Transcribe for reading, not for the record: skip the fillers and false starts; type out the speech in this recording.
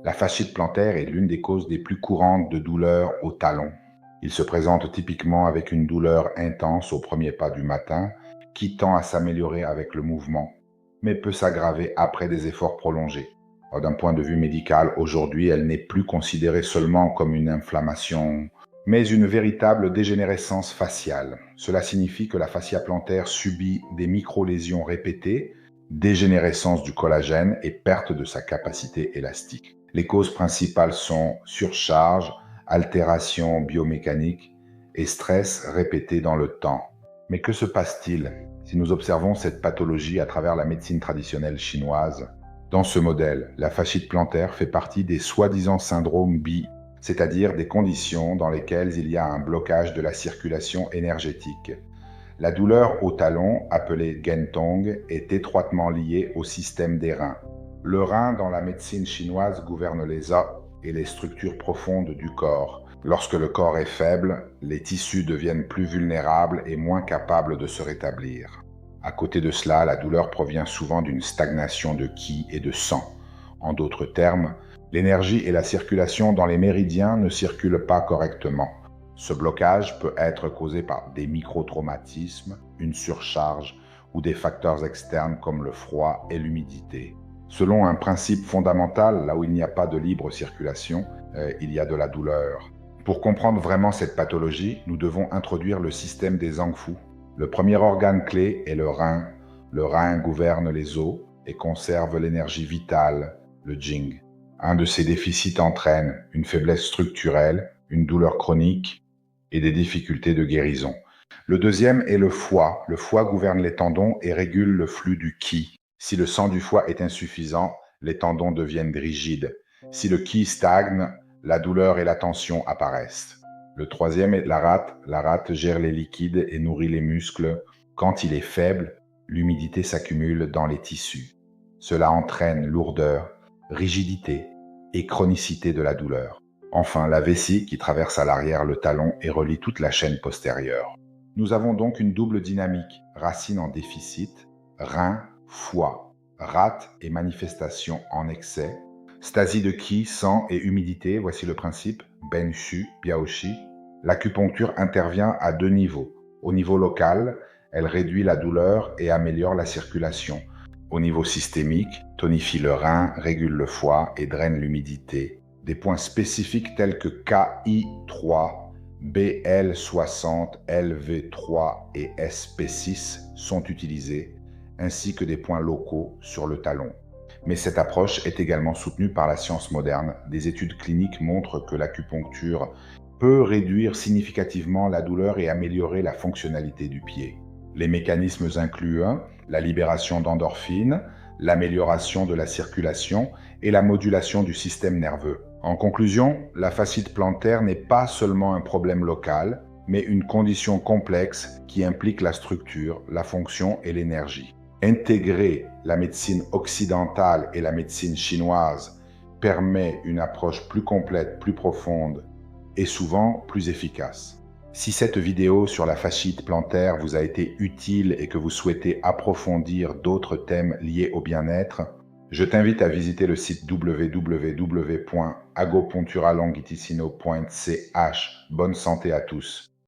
La fasciite plantaire est l'une des causes les plus courantes de douleurs au talon. Il se présente typiquement avec une douleur intense au premier pas du matin, qui tend à s'améliorer avec le mouvement, mais peut s'aggraver après des efforts prolongés. D'un point de vue médical, aujourd'hui, elle n'est plus considérée seulement comme une inflammation, mais une véritable dégénérescence faciale. Cela signifie que la fascia plantaire subit des micro-lésions répétées, dégénérescence du collagène et perte de sa capacité élastique. Les causes principales sont surcharge, altération biomécanique et stress répété dans le temps. Mais que se passe-t-il si nous observons cette pathologie à travers la médecine traditionnelle chinoise? Dans ce modèle, la fasciite plantaire fait partie des soi-disant syndromes BI, c'est-à-dire des conditions dans lesquelles il y a un blocage de la circulation énergétique. La douleur au talon, appelée gentong, est étroitement liée au système des reins. Le rein, dans la médecine chinoise, gouverne les os et les structures profondes du corps. Lorsque le corps est faible, les tissus deviennent plus vulnérables et moins capables de se rétablir. À côté de cela, la douleur provient souvent d'une stagnation de qi et de sang. En d'autres termes, l'énergie et la circulation dans les méridiens ne circulent pas correctement. Ce blocage peut être causé par des microtraumatismes, une surcharge ou des facteurs externes comme le froid et l'humidité. Selon un principe fondamental, là où il n'y a pas de libre circulation, il y a de la douleur. Pour comprendre vraiment cette pathologie, nous devons introduire le système des Zangfu. Le premier organe clé est le rein. Le rein gouverne les os et conserve l'énergie vitale, le Jing. Un de ces déficits entraîne une faiblesse structurelle, une douleur chronique et des difficultés de guérison. Le deuxième est le foie. Le foie gouverne les tendons et régule le flux du qi. Si le sang du foie est insuffisant, les tendons deviennent rigides. Si le qi stagne, la douleur et la tension apparaissent. Le troisième est la rate. La rate gère les liquides et nourrit les muscles. Quand il est faible, l'humidité s'accumule dans les tissus. Cela entraîne lourdeur, rigidité et chronicité de la douleur. Enfin, la vessie qui traverse à l'arrière le talon et relie toute la chaîne postérieure. Nous avons donc une double dynamique, racine en déficit, rein, foie, rate et manifestation en excès, stasie de qi, sang et humidité, voici le principe, Ben Shu, Biaoshi. L'acupuncture intervient à deux niveaux. Au niveau local, elle réduit la douleur et améliore la circulation. Au niveau systémique, tonifie le rein, régule le foie et draine l'humidité. Des points spécifiques tels que KI3, BL60, LV3 et SP6 sont utilisés, ainsi que des points locaux sur le talon. Mais cette approche est également soutenue par la science moderne. Des études cliniques montrent que l'acupuncture peut réduire significativement la douleur et améliorer la fonctionnalité du pied. Les mécanismes incluent la libération d'endorphines, l'amélioration de la circulation et la modulation du système nerveux. En conclusion, la fasciite plantaire n'est pas seulement un problème local, mais une condition complexe qui implique la structure, la fonction et l'énergie. Intégrer la médecine occidentale et la médecine chinoise permet une approche plus complète, plus profonde et souvent plus efficace. Si cette vidéo sur la fasciite plantaire vous a été utile et que vous souhaitez approfondir d'autres thèmes liés au bien-être, je t'invite à visiter le site www.agopuncturalongitissino.ch. Bonne santé à tous.